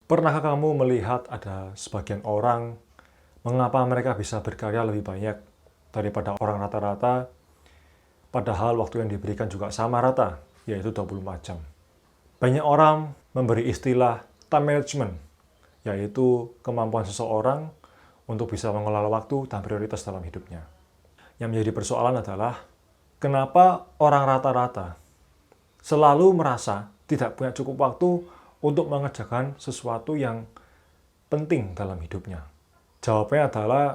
Pernahkah kamu melihat ada sebagian orang, mengapa mereka bisa berkarya lebih banyak daripada orang rata-rata, padahal waktu yang diberikan juga sama rata, yaitu 24 jam. Banyak orang memberi istilah time management, yaitu kemampuan seseorang untuk bisa mengelola waktu dan prioritas dalam hidupnya. Yang menjadi persoalan adalah, kenapa orang rata-rata selalu merasa tidak punya cukup waktu untuk mengerjakan sesuatu yang penting dalam hidupnya? Jawabannya adalah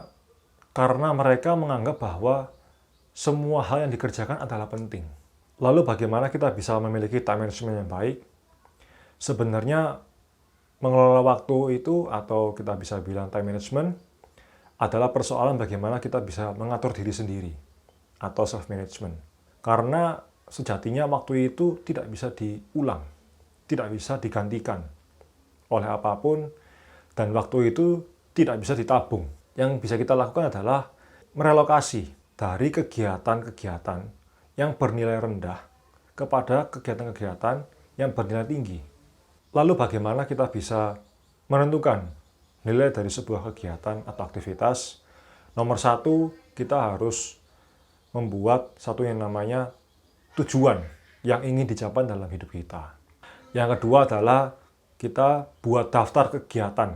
karena mereka menganggap bahwa semua hal yang dikerjakan adalah penting. Lalu bagaimana kita bisa memiliki time management yang baik? Sebenarnya mengelola waktu itu, atau kita bisa bilang time management, adalah persoalan bagaimana kita bisa mengatur diri sendiri atau self management. Karena sejatinya waktu itu tidak bisa diulang, tidak bisa digantikan oleh apapun, dan waktu itu tidak bisa ditabung. Yang bisa kita lakukan adalah merelokasi dari kegiatan-kegiatan yang bernilai rendah kepada kegiatan-kegiatan yang bernilai tinggi. Lalu bagaimana kita bisa menentukan nilai dari sebuah kegiatan atau aktivitas? Nomor satu, kita harus membuat satu yang namanya tujuan yang ingin dicapai dalam hidup kita. Yang kedua adalah kita buat daftar kegiatan,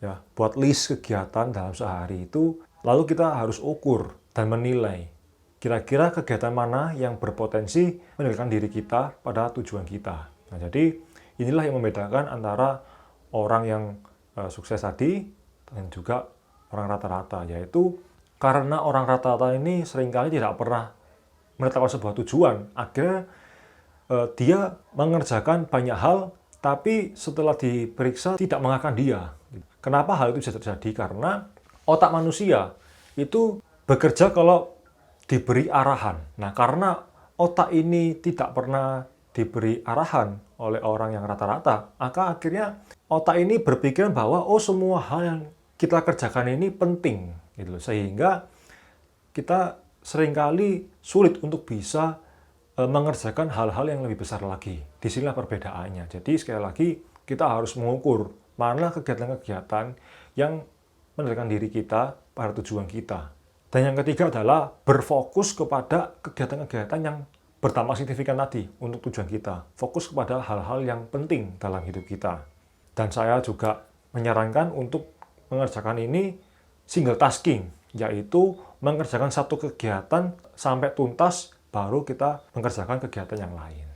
ya, buat list kegiatan dalam sehari itu, lalu kita harus ukur dan menilai kira-kira kegiatan mana yang berpotensi mendekatkan diri kita pada tujuan kita. Nah, jadi inilah yang membedakan antara orang yang sukses tadi dan juga orang rata-rata, yaitu karena orang rata-rata ini seringkali tidak pernah menetapkan sebuah tujuan, akhirnya dia mengerjakan banyak hal, tapi setelah diperiksa tidak mengarahkan dia. Kenapa hal itu bisa terjadi? Karena otak manusia itu bekerja kalau diberi arahan. Nah, karena otak ini tidak pernah diberi arahan oleh orang yang rata-rata, maka akhirnya otak ini berpikiran bahwa semua hal yang kita kerjakan ini penting, gitu. Sehingga kita seringkali sulit untuk bisa mengerjakan hal-hal yang lebih besar lagi. Disinilah perbedaannya. Jadi sekali lagi kita harus mengukur mana kegiatan-kegiatan yang mendekatkan diri kita pada tujuan kita. Dan yang ketiga adalah berfokus kepada kegiatan-kegiatan yang berdampak signifikan tadi untuk tujuan kita. Fokus kepada hal-hal yang penting dalam hidup kita. Dan saya juga menyarankan untuk mengerjakan ini single tasking, yaitu mengerjakan satu kegiatan sampai tuntas, baru kita mengerjakan kegiatan yang lain.